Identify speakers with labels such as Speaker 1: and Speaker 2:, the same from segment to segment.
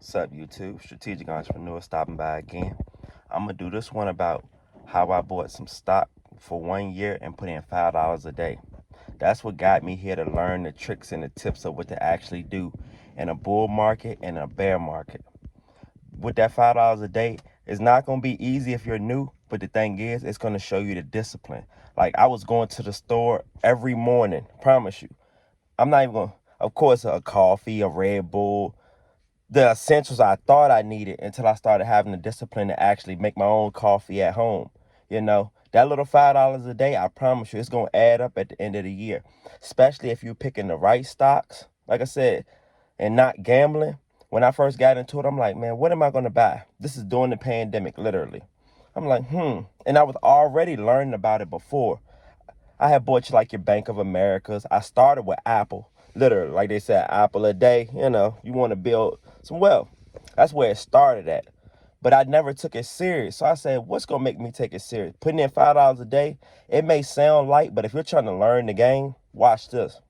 Speaker 1: What's up, YouTube? Strategic Entrepreneur stopping by again. I'm going to do this one about how I bought some stock for 1 year and put in $5 a day. That's what got me here to learn the tricks and the tips of what to actually do in a bull market and a bear market. With that $5 a day, it's not going to be easy if you're new, but the thing is, it's going to show you the discipline. Like, I was going to the store every morning, promise you. I'm not even going to, of course, a coffee, a Red Bull, the essentials I thought I needed until I started having the discipline to actually make my own coffee at home. That little $5 a day, I promise you, it's going to add up at the end of the year, especially if you're picking the right stocks, like I said, and not gambling. When I first got into it, I'm like, man, what am I going to buy? This is during the pandemic, literally. I'm like, And I was already learning about it before. I had bought you like your Bank of Americas. I started with Apple. Literally, like they said, Apple a day. You want to build some wealth. That's where it started at. But I never took it serious. So I said, what's going to make me take it serious? Putting in $5 a day, it may sound light, but if you're trying to learn the game, watch this.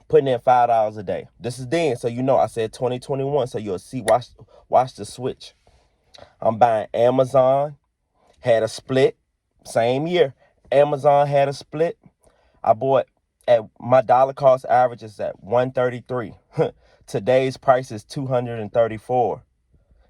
Speaker 1: Putting in $5 a day. This is then, so I said 2021, so you'll see, watch the switch. I'm buying Amazon, had a split, same year. Amazon had a split. I bought at my dollar cost average is at 133. Today's price is 234.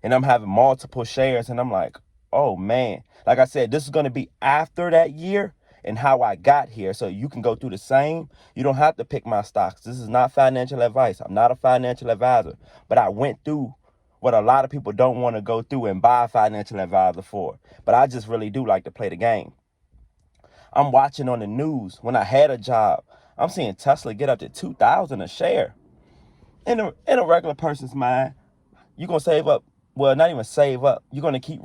Speaker 1: And I'm having multiple shares and I'm like, oh man. Like I said, this is going to be after that year and how I got here. So you can go through the same. You don't have to pick my stocks. This is not financial advice. I'm not a financial advisor, but I went through what a lot of people don't want to go through and buy a financial advisor for. But I just really do like to play the game. I'm watching on the news when I had a job. I'm seeing Tesla get up to $2,000 a share. In a regular person's mind, you're going to save up. Well, not even save up. You're going to keep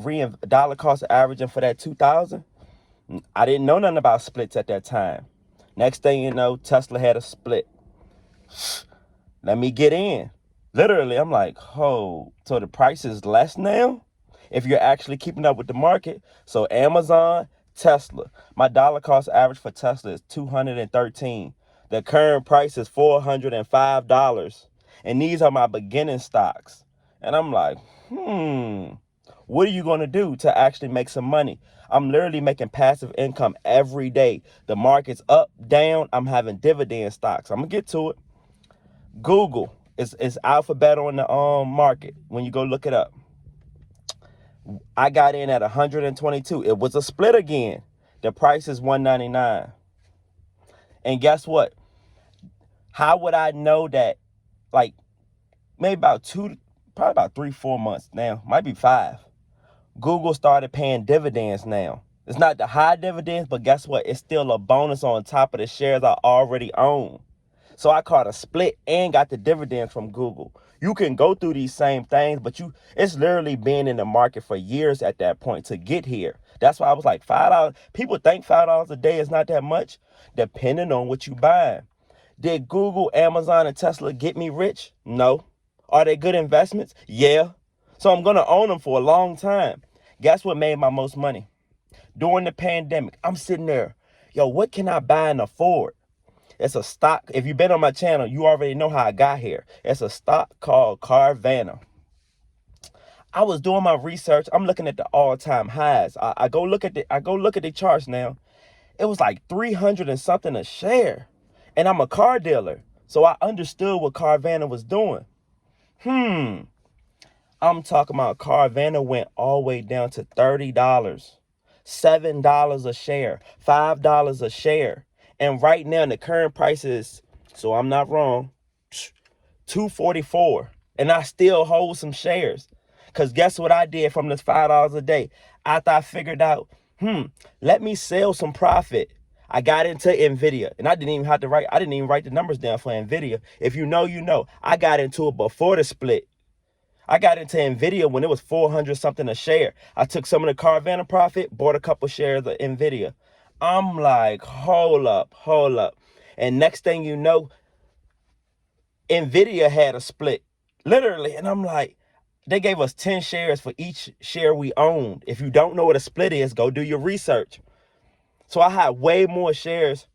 Speaker 1: dollar cost averaging for that 2,000. I didn't know nothing about splits at that time. Next thing you know, Tesla had a split. Let me get in. Literally, I'm like, oh, so the price is less now? If you're actually keeping up with the market. So Amazon, Tesla. My dollar cost average for Tesla is $213. The current price is $405. And these are my beginning stocks. And I'm like, what are you going to do to actually make some money? I'm literally making passive income every day. The market's up, down. I'm having dividend stocks. I'm going to get to it. Google is Alphabet on the market when you go look it up. I got in at 122. It was a split again. The price is $199. And guess what? How would I know that? Like maybe probably about 3-4 months now, might be 5. Google started paying dividends now. It's not the high dividends, but guess what? It's still a bonus on top of the shares I already own. So I caught a split and got the dividends from Google. You can go through these same things, but it's literally been in the market for years at that point to get here. That's why I was like, $5. People think $5 a day is not that much, depending on what you buying. Did Google, Amazon, and Tesla get me rich? No. Are they good investments? Yeah. So I'm going to own them for a long time. Guess what made my most money? During the pandemic, I'm sitting there. Yo, what can I buy and afford? It's a stock. If you've been on my channel, you already know how I got here. It's a stock called Carvana. I was doing my research. I'm looking at the all-time highs. I go look at the charts now. It was like 300 and something a share. And I'm a car dealer. So I understood what Carvana was doing. I'm talking about Carvana went all the way down to $30, $7 a share, $5 a share. And right now the current price is, so I'm not wrong, $244. And I still hold some shares. Because guess what I did from this $5 a day? After I figured out, let me sell some profit. I got into NVIDIA, and I didn't even write the numbers down for NVIDIA. If you know, you know. I got into it before the split. I got into NVIDIA when it was 400 something a share. I took some of the Carvana profit, bought a couple shares of NVIDIA. I'm like, hold up. And next thing you know, NVIDIA had a split, literally. And I'm like, they gave us 10 shares for each share we owned. If you don't know what a split is, go do your research. So I had way more shares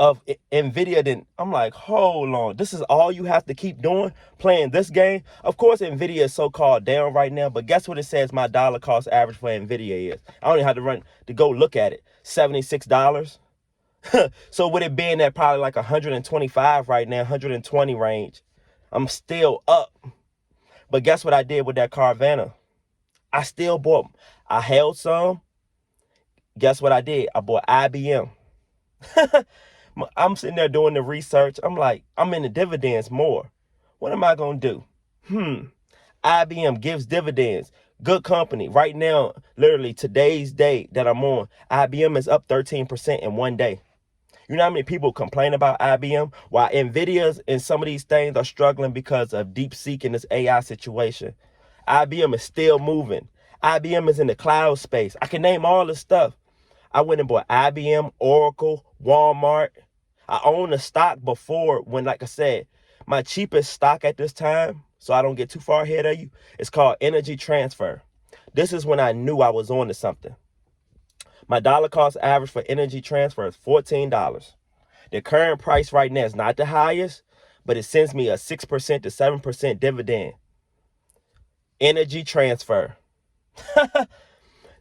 Speaker 1: of Nvidia, then I'm like, hold on, this is all you have to keep doing, playing this game? Of course, Nvidia is so-called down right now, but guess what it says my dollar cost average for Nvidia is? I don't even have to go look at it. $76. So with it being at probably like 125 right now, 120 range, I'm still up. But guess what I did with that Carvana? I held some. Guess what I did? I bought IBM. I'm sitting there doing the research. I'm like, I'm in the dividends more. What am I going to do? IBM gives dividends. Good company. Right now, literally today's date that I'm on, IBM is up 13% in one day. You know how many people complain about IBM? While NVIDIA's and some of these things are struggling because of DeepSeek and this AI situation. IBM is still moving. IBM is in the cloud space. I can name all this stuff. I went and bought IBM, Oracle, Walmart. I owned a stock before when, like I said, my cheapest stock at this time, so I don't get too far ahead of you, it's called Energy Transfer. This is when I knew I was on to something. My dollar cost average for Energy Transfer is $14. The current price right now is not the highest, but it sends me a 6% to 7% dividend. Energy Transfer.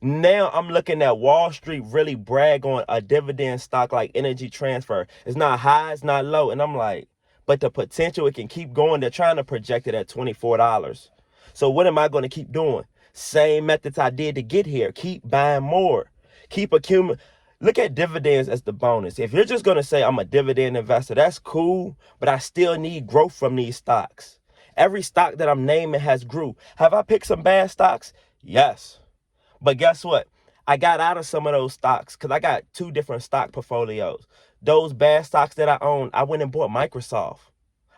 Speaker 1: Now I'm looking at Wall Street really brag on a dividend stock like Energy Transfer. It's not high, it's not low. And I'm like, but the potential, it can keep going. They're trying to project it at $24. So what am I going to keep doing? Same methods I did to get here. Keep buying more. Keep accumulating. Look at dividends as the bonus. If you're just going to say I'm a dividend investor, that's cool, but I still need growth from these stocks. Every stock that I'm naming has grew. Have I picked some bad stocks? Yes. But guess what? I got out of some of those stocks because I got 2 different stock portfolios. Those bad stocks that I own, I went and bought Microsoft.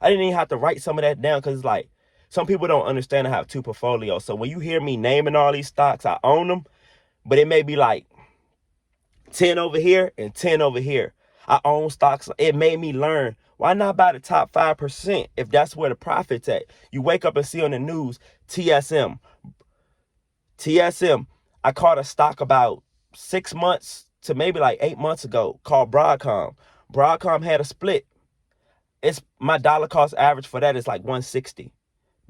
Speaker 1: I didn't even have to write some of that down because it's like, some people don't understand I have 2 portfolios. So when you hear me naming all these stocks, I own them, but it may be like 10 over here and 10 over here. I own stocks. It made me learn, why not buy the top 5% if that's where the profit's at? You wake up and see on the news, TSM. I caught a stock about 6 months to maybe like 8 months ago called Broadcom. Broadcom had a split. It's my dollar cost average for that is like 160.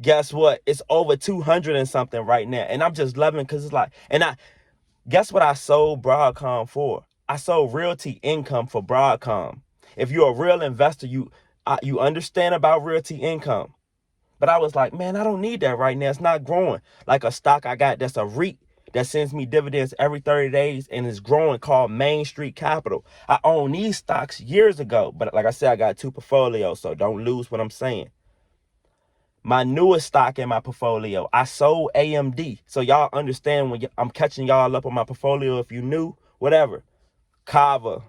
Speaker 1: Guess what? It's over 200 and something right now. And I'm just loving because it's like, guess what I sold Broadcom for? I sold Realty Income for Broadcom. If you're a real investor, you understand about Realty Income. But I was like, man, I don't need that right now. It's not growing. Like a stock I got that's a REIT that sends me dividends every 30 days and is growing called Main Street Capital. I owned these stocks years ago. But like I said, I got 2 portfolios, so don't lose what I'm saying. My newest stock in my portfolio, I sold AMD. So y'all understand when I'm catching y'all up on my portfolio if you knew, whatever. Kava.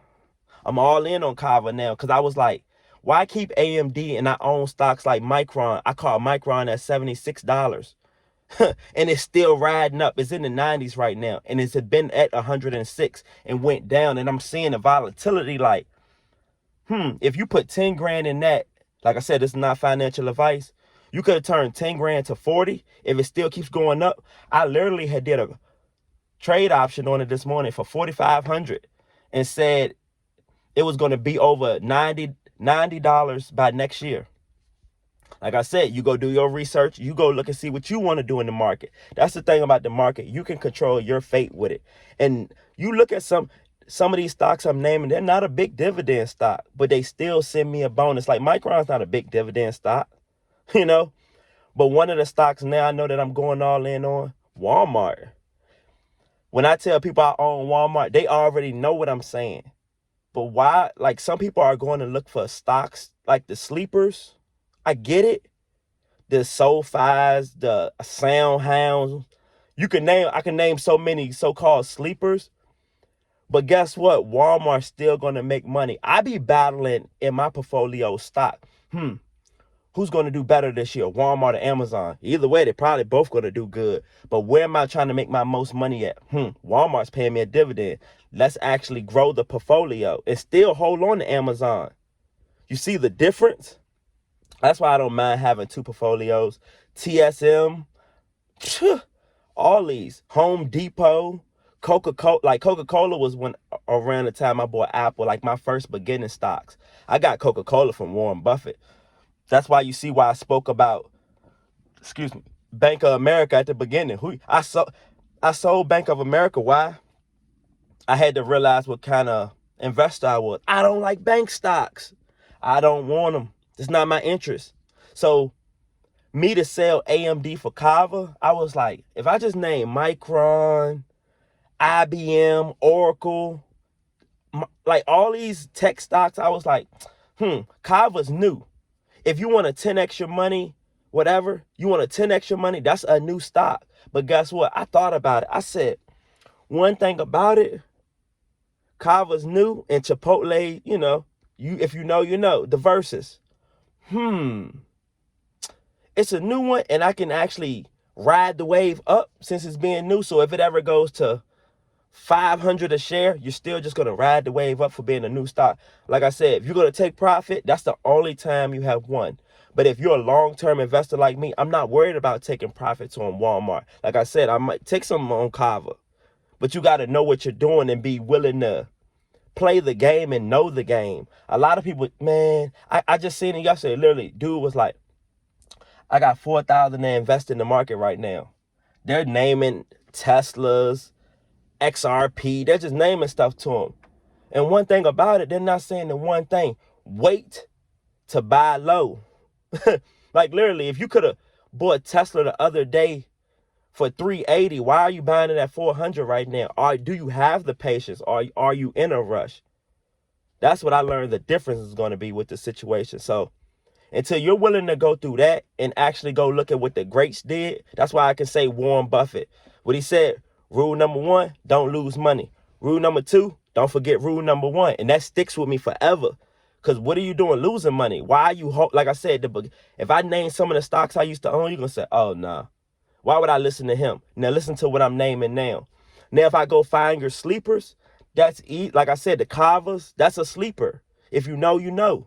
Speaker 1: I'm all in on Kava now because I was like, why keep AMD and I own stocks like Micron? I call Micron at $76. And it's still riding up. It's in the 90s right now. And it's been at 106 and went down. And I'm seeing the volatility like, if you put 10 grand in that, like I said, this is not financial advice. You could have turned 10 grand to 40 if it still keeps going up. I literally did a trade option on it this morning for $4,500 and said it was going to be over $90 by next year. Like I said, you go do your research. You go look and see what you want to do in the market. That's the thing about the market. You can control your fate with it. And you look at some of these stocks I'm naming, they're not a big dividend stock, but they still send me a bonus. Like Micron's not a big dividend stock, you know. But one of the stocks now I know that I'm going all in on, Walmart. When I tell people I own Walmart, they already know what I'm saying. But why? Like some people are going to look for stocks like the sleepers. I get it. The SoFis, the SoundHounds. I can name so many so-called sleepers. But guess what? Walmart's still going to make money. I be battling in my portfolio stock. Who's going to do better this year, Walmart or Amazon? Either way, they're probably both going to do good. But where am I trying to make my most money at? Walmart's paying me a dividend. Let's actually grow the portfolio and still hold on to Amazon. You see the difference? That's why I don't mind having 2 portfolios. TSM, all these. Home Depot, Coca-Cola was when around the time I bought Apple, like my first beginning stocks. I got Coca-Cola from Warren Buffett. That's why you see why I spoke about, Bank of America at the beginning. I sold Bank of America. Why? I had to realize what kind of investor I was. I don't like bank stocks. I don't want them. It's not my interest. So me to sell AMD for Kava, I was like, if I just name Micron, IBM, Oracle, like all these tech stocks, I was like, Kava's new. If you want to 10x your money, whatever, you want to 10x your money, that's a new stock. But guess what? I thought about it. I said, one thing about it, Kava's new, and Chipotle, if you know, the Versus. It's a new one, and I can actually ride the wave up since it's being new. So if it ever goes to 500 a share, you're still just going to ride the wave up for being a new stock. Like I said, if you're going to take profit, that's the only time you have won. But if you're a long-term investor like me, I'm not worried about taking profits on Walmart. Like I said, I might take some on Kava. But you got to know what you're doing and be willing to play the game and know the game. A lot of people, man, I just seen it yesterday. Literally, dude was like, I got 4,000 to invest in the market right now. They're naming Teslas, XRP. They're just naming stuff to them. And one thing about it, they're not saying the one thing. Wait to buy low. Like literally, if you could have bought Tesla the other day for 380, why are you buying it at 400 right now? Do you have the patience? Are you in a rush? That's what I learned the difference is going to be with the situation. So until you're willing to go through that and actually go look at what the greats did, that's why I can say Warren Buffett. What he said, rule number 1, don't lose money. Rule number 2, don't forget rule number 1. And that sticks with me forever. Because what are you doing losing money? Why are you, like I said, if I name some of the stocks I used to own, you're going to say, oh, nah. Why would I listen to him? Now listen to what I'm naming now. Now, if I go find your sleepers, like I said, the Kavas, that's a sleeper. If you know, you know.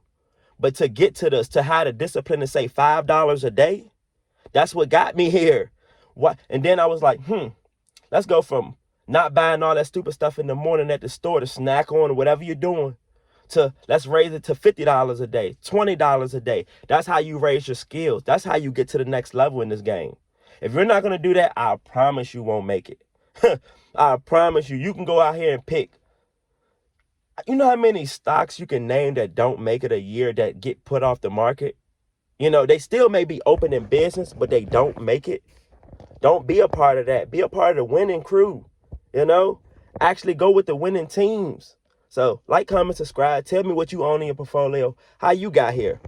Speaker 1: But to get to this, to have the discipline to say $5 a day, that's what got me here. What? And then I was like, let's go from not buying all that stupid stuff in the morning at the store to snack on or whatever you're doing, to let's raise it to $50 a day, $20 a day. That's how you raise your skills. That's how you get to the next level in this game. If you're not going to do that, I promise you won't make it. I promise you, you can go out here and pick. You know how many stocks you can name that don't make it a year that get put off the market? They still may be open in business, but they don't make it. Don't be a part of that. Be a part of the winning crew. Actually go with the winning teams. So like, comment, subscribe. Tell me what you own in your portfolio, how you got here.